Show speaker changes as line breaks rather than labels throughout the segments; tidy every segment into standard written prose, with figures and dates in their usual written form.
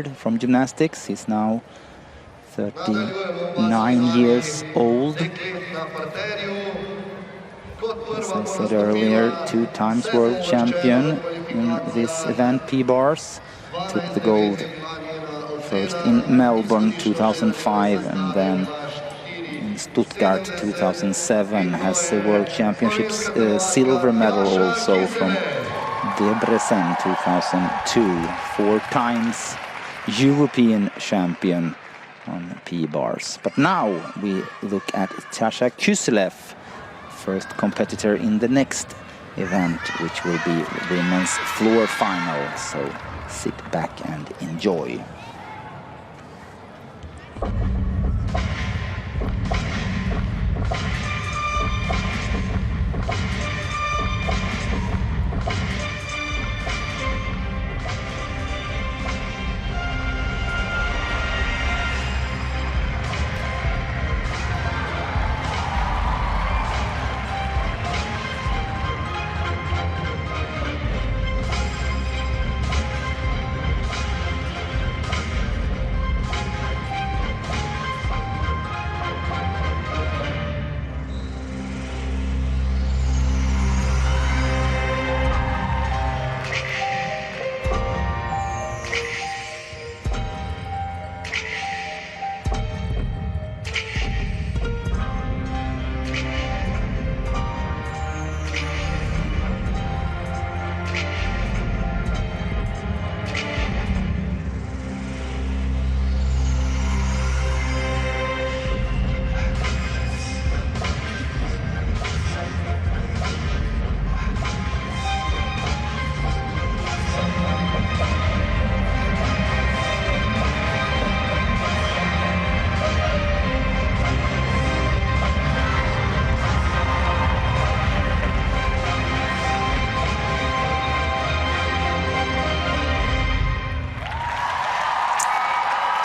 from gymnastics. He's now 39 years old. As I said earlier, 2 times world champion in this event, P-bars. Took the gold first in Melbourne 2005 and then in Stuttgart 2007. Has a World Championships silver medal also from Debrecen 2002. 4 times European champion on P-bars. But now we look at Tasha Kuselev, first competitor in the next event, which will be women's floor final. So sit back and enjoy.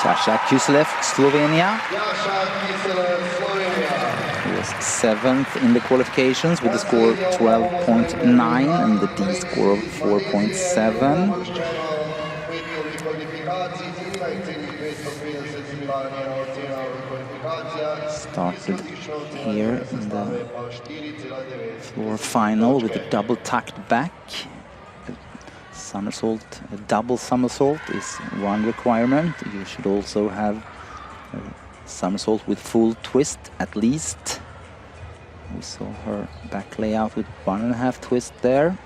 Tasha Kuselev, Slovenia. He was 7th in the qualifications with a score of 12.9 and the D score of 4.7. Started here in the floor final with a double tucked back. Somersault, a double somersault is one requirement. You should also have a somersault with full twist at least. We saw her back layout with 1.5 twist there.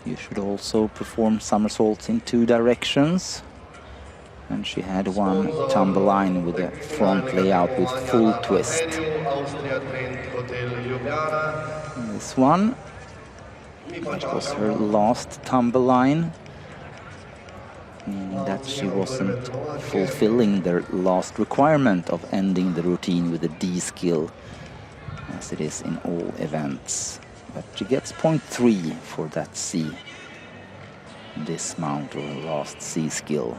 You should also perform somersaults in 2 directions. And she had 1 tumble line with a front layout with full twist. And this one, which was her last tumble line, meaning that she wasn't fulfilling the last requirement of ending the routine with a D skill, as it is in all events. But she gets 0.3 for that C dismount or last C skill.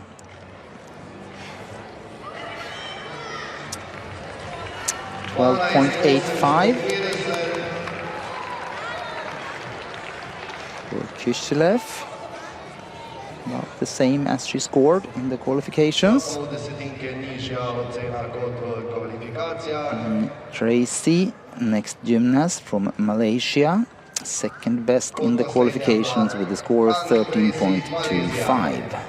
.85 for Kuselev, about the same as she scored in the qualifications. And Tracy, next gymnast from Malaysia, 2nd best in the qualifications with a score of 13.25.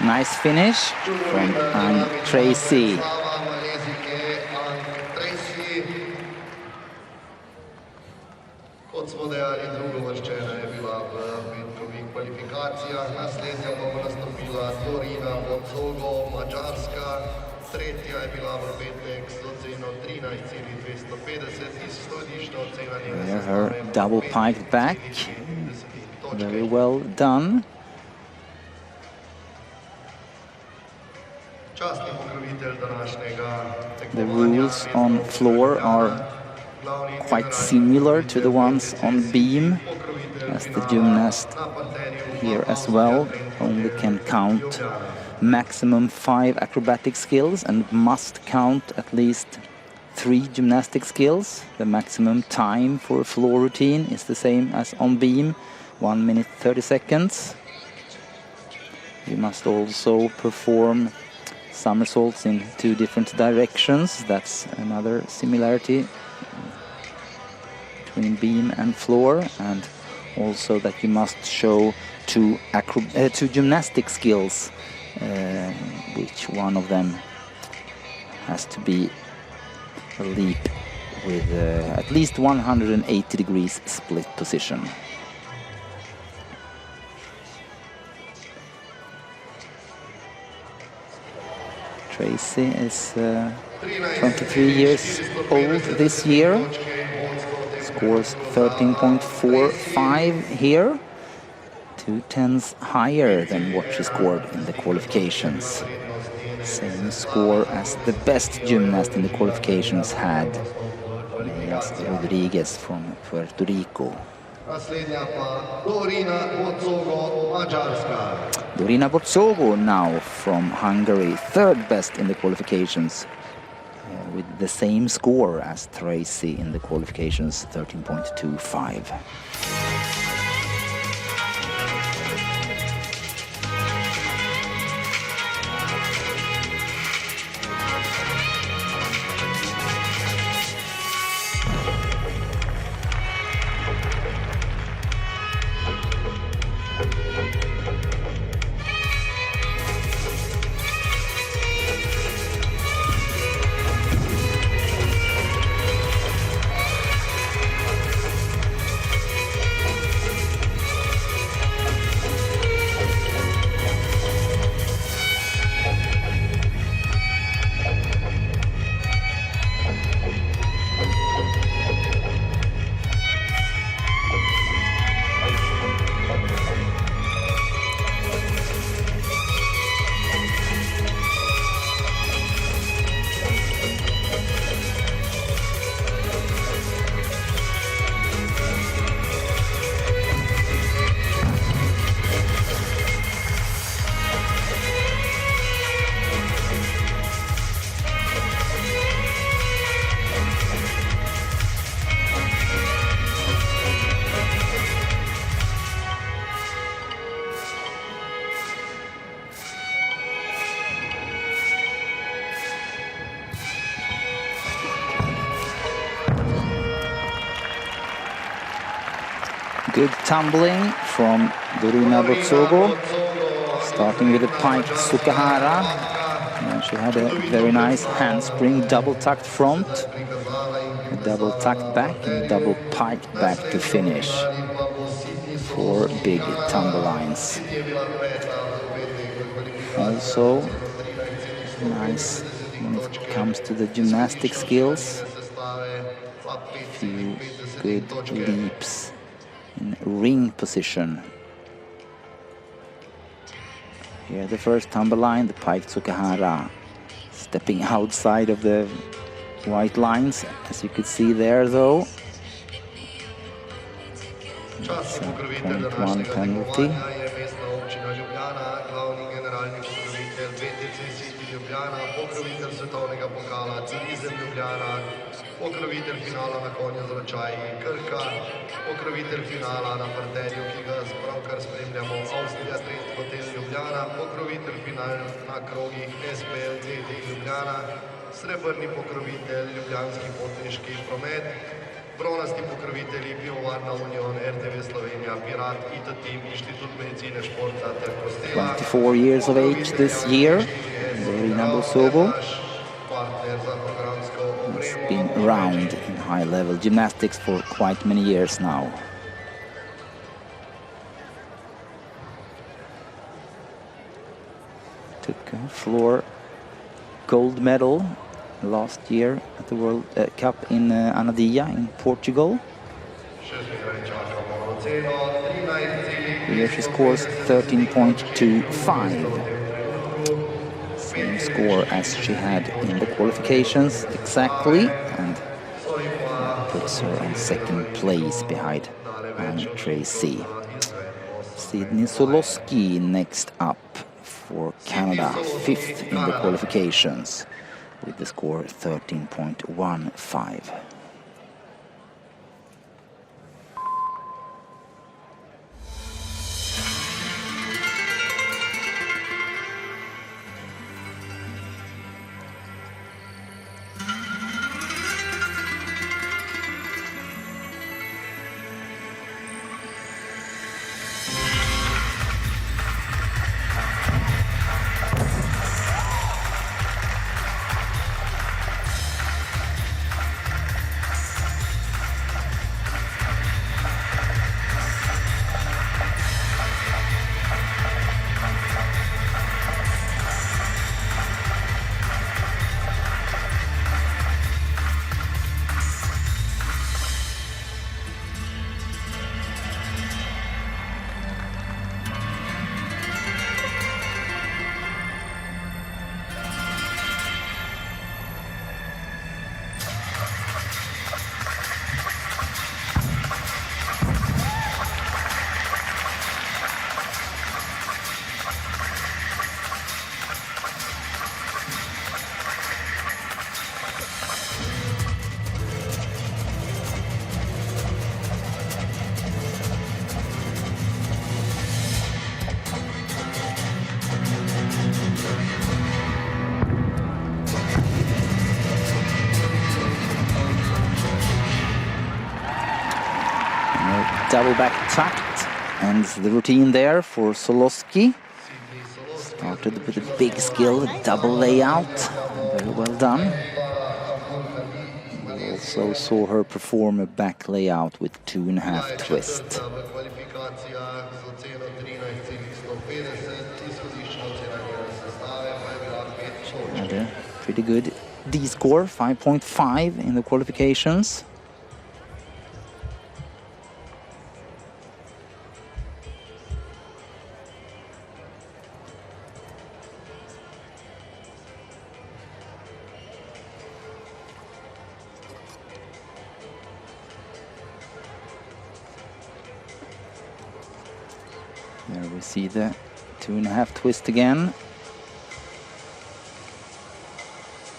Nice finish from Anne Tracy.
Kot smo dejali, drugovrščena je bila v petkovih kvalifikacijah, naslednja pa bo nastopila Dorina Bocogo, Madžarska, tretja je bila v petek z oceno 13,250, izhodišna ocena njene
Her double pike back, very well done.
Častni pokrovitelj današnjega
The
tekmovanja
rules on floor are quite similar to the ones on beam, as the gymnast here as well only can count maximum 5 acrobatic skills and must count at least 3 gymnastic skills. The maximum time for a floor routine is the same as on beam, 1 minute 30 seconds. You must also perform somersaults in 2 different directions. That's another similarity between beam and floor, and also that you must show 2 gymnastic skills, which one of them has to be a leap with at least 180 degrees split position. Tracy is 23 years old this year. Scores 13.45 here, 2 tenths higher than what she scored in the qualifications. Same score as the best gymnast in the qualifications had, Elias Rodriguez from Puerto Rico. Dorina Bocogo now from Hungary, 3rd best in the qualifications, with the same score as Tracy in the qualifications, 13.25. Good tumbling from Dorina Bocogo, starting with a pike Sukahara. And she had a very nice handspring, double tucked front, a double tucked back, and a double piked back to finish. 4 big tumble lines. Also nice when it comes to the gymnastic skills. Few good leaps in ring position. Here the first tumble line, the pike Tsukahara, stepping outside of the white lines, as you could see there though. That's a 0.1 penalty.
Ljubljana, pokrovitelj svetovnega pokala, turizem Ljubljana, pokrovitelj finala na konju z ročaji Krka, pokrovitelj finala na parterju, ki ga pravkar spremljamo, Avstrija, tretji hotel Ljubljana, pokrovitelj final na krogih SPLTT Ljubljana, srebrni pokrovitelj Ljubljanski potniški promet, Bronasti pokrovitelji Pivovarna Union, RTV Slovenija, Pirat, IT Team, Inštitut medicine, športa ter Kostela.
24 years of age this year, Dorina Bosovo has been around in high-level gymnastics for quite many years now. Took a floor gold medal last year at the World Cup in Anadia in Portugal. Here she scores 13.25. Same score as she had in the qualifications exactly, and that puts her on second place behind Tracy. Sydney Solosky next up for Canada, 5th in the qualifications, with the score 13.15. Double back tucked ends the routine there for Solosky. Started with a big skill, a double layout, very well done. We also saw her perform a back layout with 2.5 twist. She had a pretty good D score, 5.5 in the qualifications. There we see the 2.5 twist again.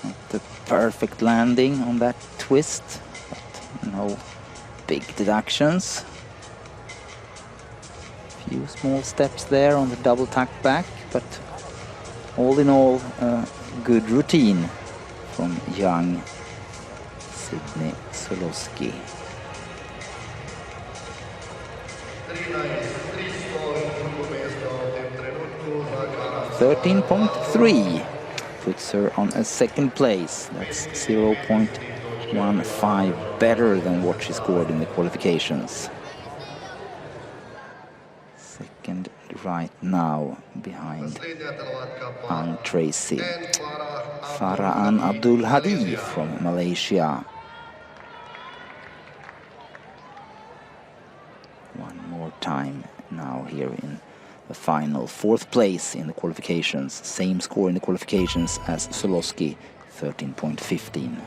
Not the perfect landing on that twist, but no big deductions. Few small steps there on the double tuck back, but all in all, a good routine from young Sydney Solosky. 13.3 puts her on a second place. That's 0.15 better than what she scored in the qualifications. Second right now behind Tracy. Farhaan Abdul Hadi from Malaysia. One more time now here in the final, 4th place in the qualifications, same score in the qualifications as Solosky, 13.15.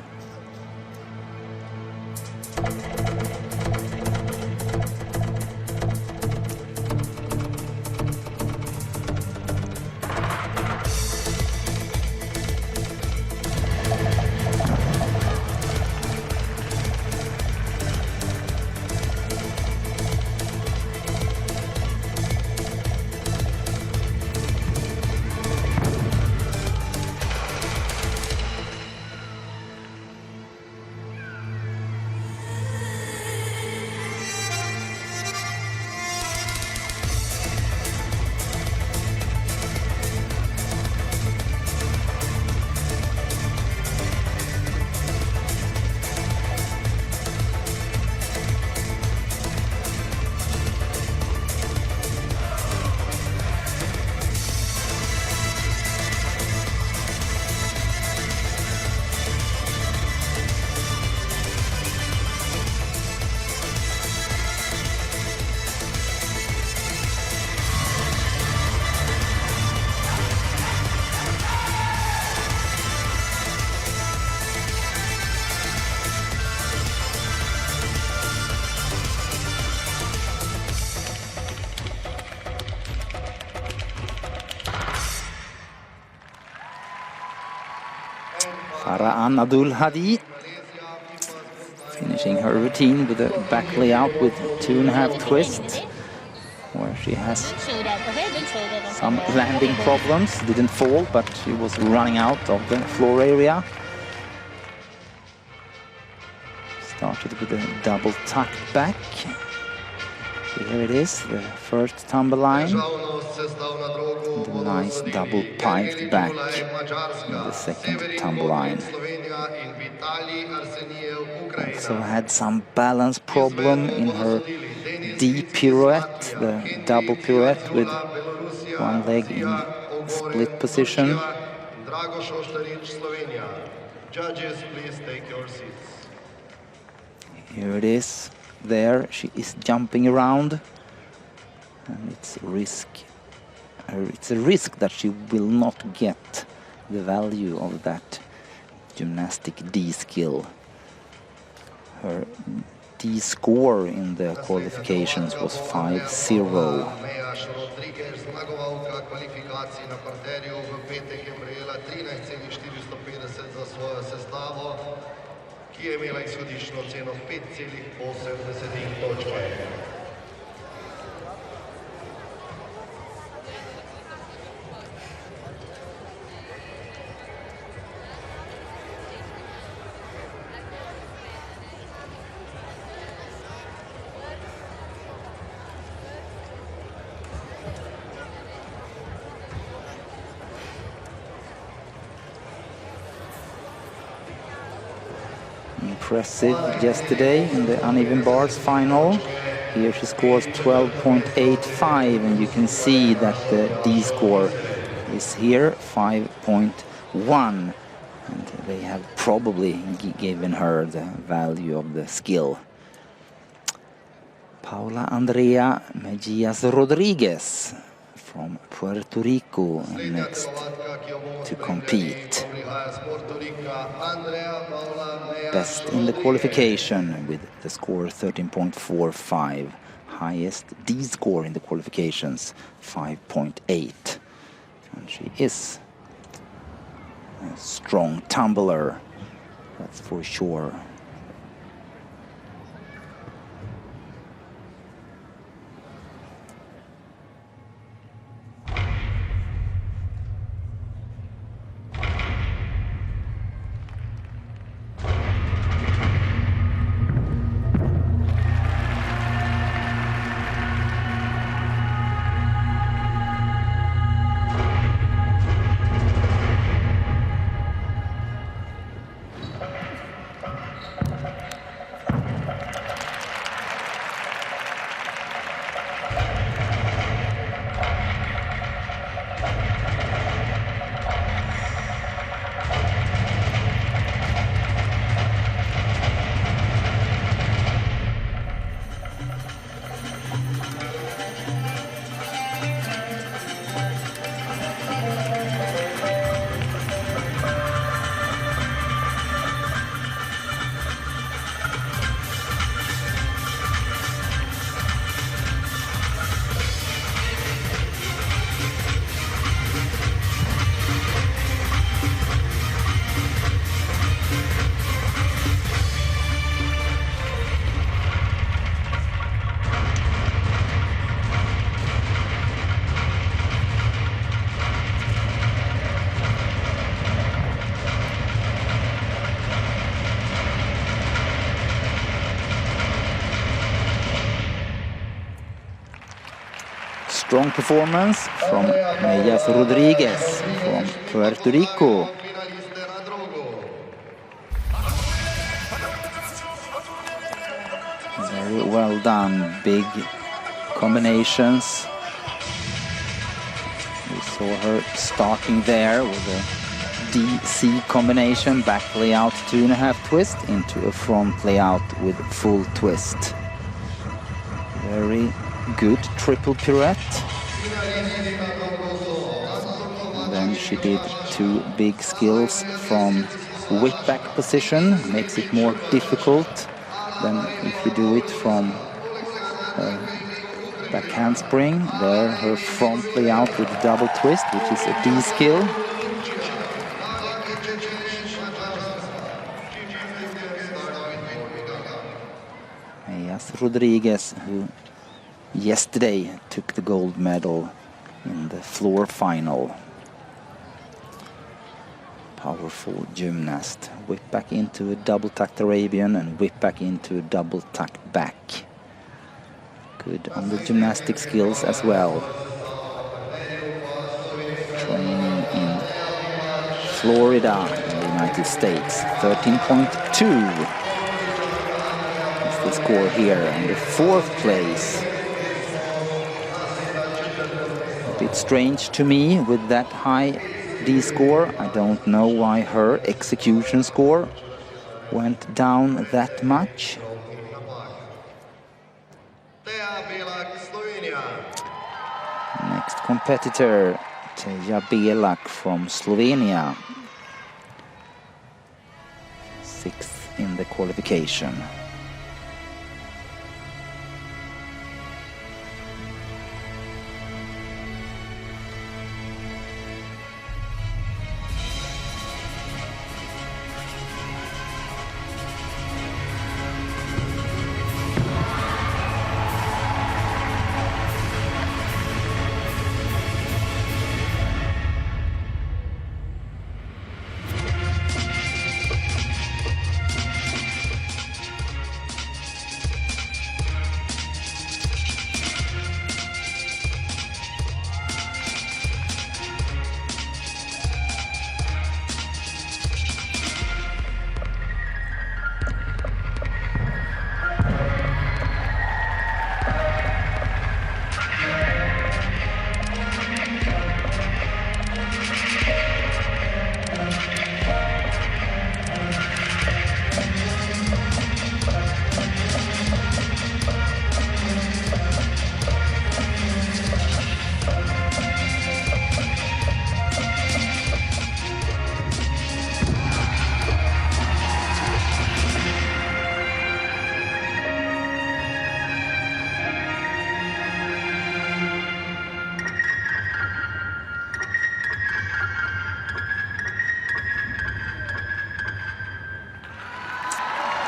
Farah Abdul Hadi finishing her routine with a back layout with 2.5 twists, where she has some landing problems. Didn't fall, but she was running out of the floor area. Started with a double tucked back. Here it is, the first tumble line. And a nice double piped back in the second tumble line. Also had some balance problem in her D pirouette, the double pirouette with one leg in split position.
Judges, please take your seats.
Here it is. There she is jumping around, and it's a risk that she will not get the value of that gymnastic D skill. Her D score in the qualifications was 5-0. Ki je imela izhodiščno ceno 5,80 točke. Impressive yesterday in the uneven bars final. Here she scores 12.85, and you can see that the D score is here 5.1, and they have probably given her the value of the skill. Paula Andrea Mejias Rodriguez from Puerto Rico next to compete. Best in the qualification with the score 13.45. Highest D score in the qualifications 5.8. And she is a strong tumbler, that's for sure. Strong performance from Mejias Rodriguez from Puerto Rico. Very well done, big combinations. We saw her starting there with a DC combination, back layout 2.5 twist into a front layout with full twist. Very good triple pirouette. And then she did 2 big skills from whip back position, makes it more difficult than if you do it from back handspring. There, her front layout with double twist, which is a D skill. Rodriguez, who yesterday took the gold medal in the floor final. Powerful gymnast. Whip back into a double-tucked Arabian and whip back into a double-tucked back. Good on the gymnastic skills as well. Training in Florida in the United States. 13.2 is the score here, and the fourth place. A bit strange to me with that high D score. I don't know why her execution score went down that much. Next competitor, Teja Belak from Slovenia. 6th in the qualification.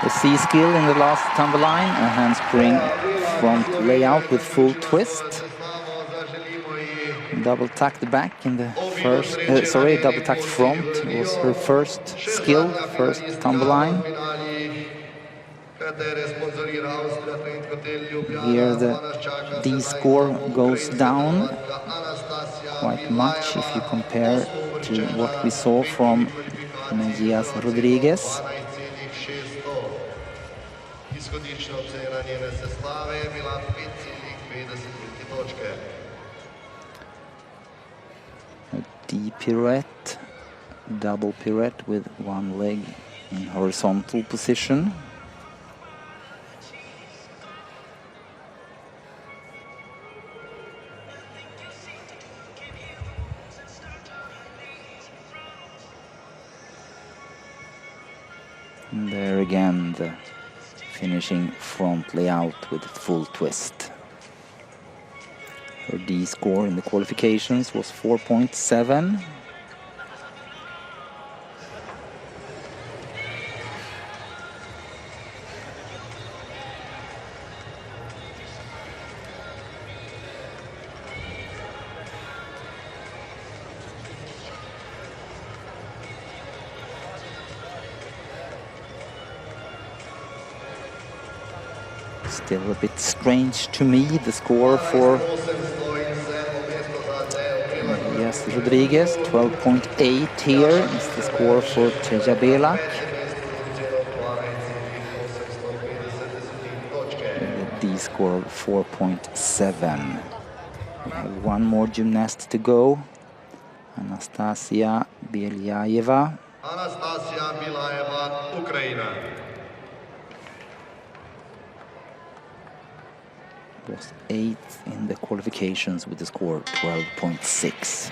The C skill in the last tumble line, a handspring front layout with full twist. Double tucked back in the first, double tucked front was her first skill, first tumble line. Here the D score goes down quite much if you compare to what we saw from Teja Rodriguez. A D pirouette, double pirouette with one leg in horizontal position. And there again the finishing front layout with full twist. Her D score in the qualifications was 4.7. Still a bit strange to me, the score for Rodriguez. 12.8 here is the score for Teja Belak. The D score of 4.7. We have one more gymnast to go. Anastasia Belyaeva.
Anastasia Belyaeva, Ukraine.
Was 8th in the qualifications with the score 12.6.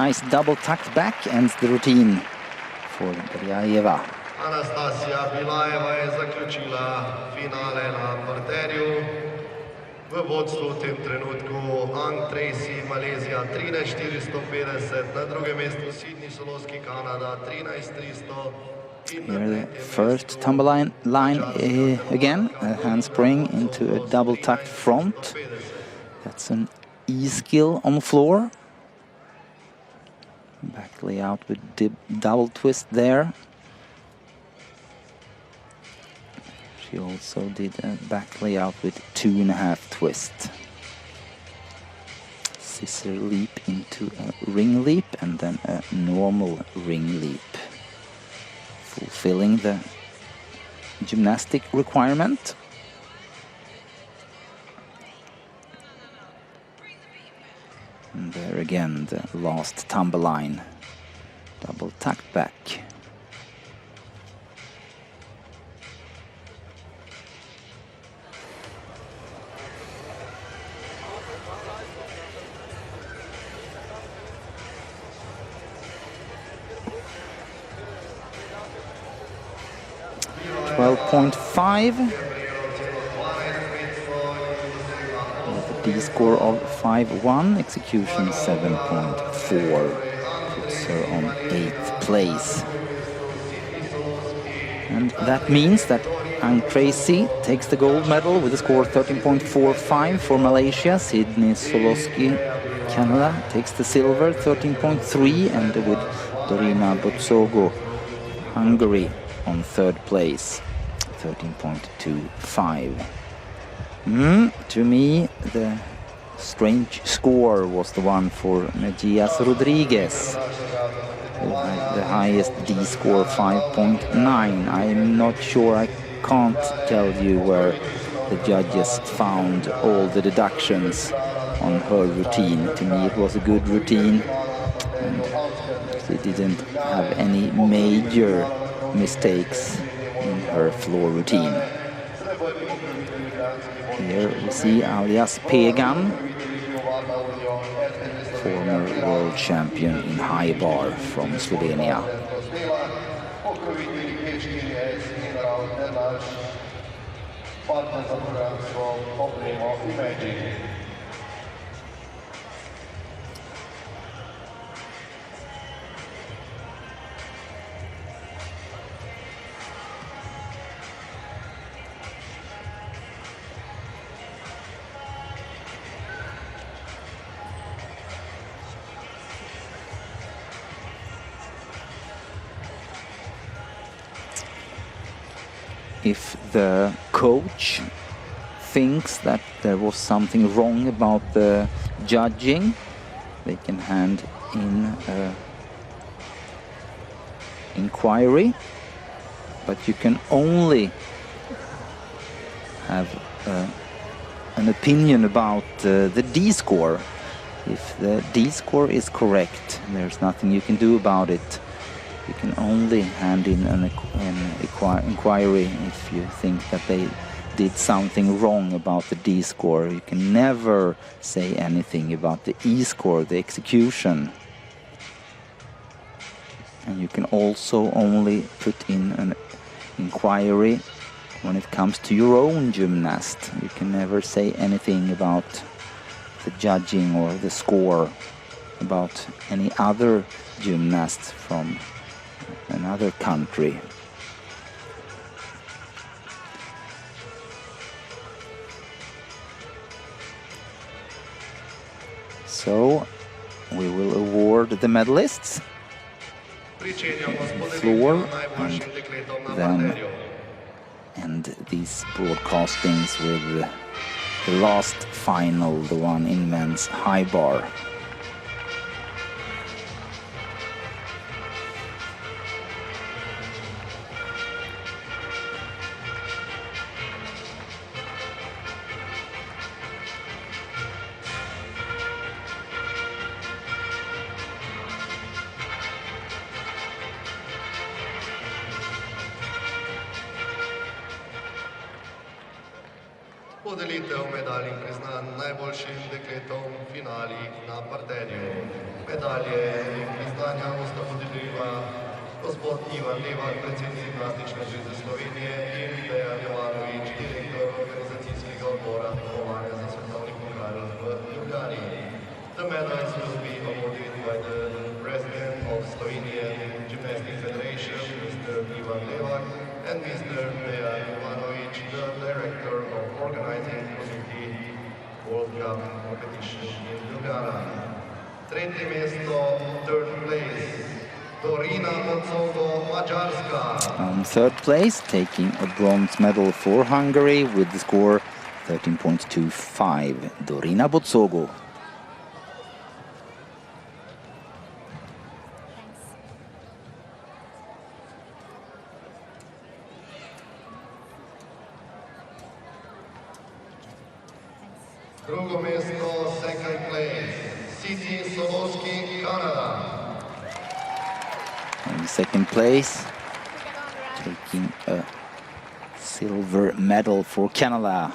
nice double tucked back ends the routine for Beljaeva.
Anastasia Bilajeva je zaključila finale na parterju. V vodstvu v tem trenutku Tracy, Malezija 13.450, na drugem mestu Sydney Soloski, Kanada 13.300.
Here the first tumble line again, a handspring into a double tucked front. That's an E-skill on the floor. Back layout with double twist there. She also did a back layout with 2.5 twist. Scissor leap into a ring leap and then a normal ring leap, fulfilling the gymnastic requirement. And there again, the last tumble line, double tucked back. .5 with a D-score of 5.1, execution 7.4, puts her on 8th place. And that means that Tracy takes the gold medal with a score 13.45 for Malaysia. Sydney Soloski, Canada, takes the silver 13.3, and with Dorina Botsogo, Hungary, on 3rd place, 13.25. To me, the strange score was the one for Mejias Rodriguez, who had the highest D score, 5.9. I'm not sure, I can't tell you where the judges found all the deductions on her routine. To me, it was a good routine, and she didn't have any major mistakes in her floor routine. Here we see Alias Pegan, former world champion in high bar from Slovenia. If the coach thinks that there was something wrong about the judging, they can hand in an inquiry, but you can only have an opinion about the D-score. If the D-score is correct, there's nothing you can do about it. You can only hand in an inquiry if you think that they did something wrong about the D-score. You can never say anything about the E-score, the execution. And you can also only put in an inquiry when it comes to your own gymnast. You can never say anything about the judging or the score about any other gymnast from another country. So we will award the medalists on the floor and then end these broadcastings with the last final, the one in men's high bar.
Podelitev medalj in priznanj najboljšim dekletom v finali na parterju. Medalje in priznanja bosta podelila gospod Ivan Levak, predsednik Gimnastične zveze Slovenije, in Dejan Jovanovič, direktor organizacijskega odbora tekmovanja za svetovni pokal v Ljubljani. The medals will be awarded by the President of Slovenian Gymnastics Federation, Mr. Ivan Levak, and Mr. Dejan Jovanovič, the Director of Organizing Committee World Cup Competition in Ljubljana. Tretje mesto, third place, Dorina Bocogo, Mađarska.
Third place, taking a bronze medal for Hungary with the score 13.25, Dorina Bocogo.
Drugo mesto, second place, Siti Soloski, Canada.
In second place, taking a silver medal for Canada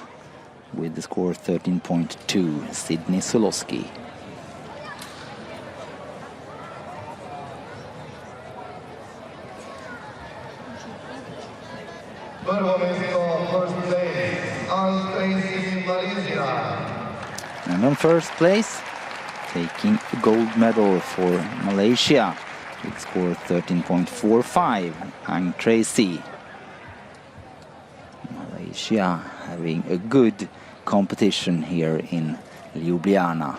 with the score 13.2, Sydney Soloski.
Prvo mesto, first place, Tracy, Malaysia.
And on first place, taking a gold medal for Malaysia with score 13.45, Ang Tracy. Malaysia having a good competition here in Ljubljana.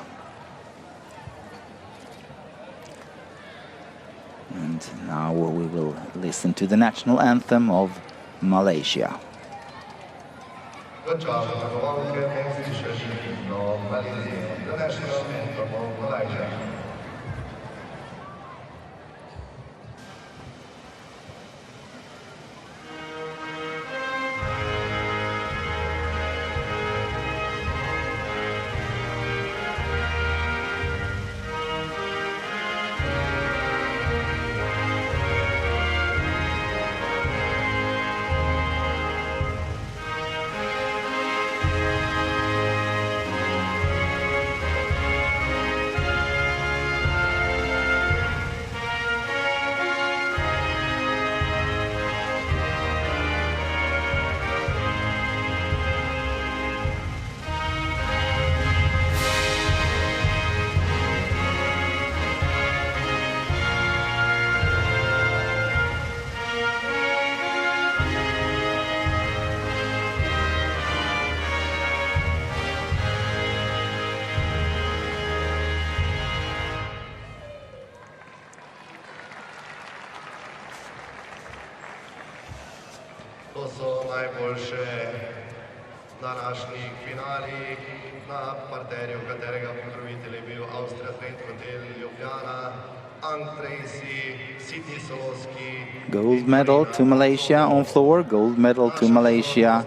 And now we will listen to the national anthem of Malaysia.
Good job, everyone. The national anthem of Malaysia. To so najboljše današnjih finalih na parterju, katerega pokrovitelj je bil Avstrija Trend Hotel Ljubljana, Ang Tracy, Siti Soloski.
Gold medal to Malaysia on floor, gold medal to Malaysia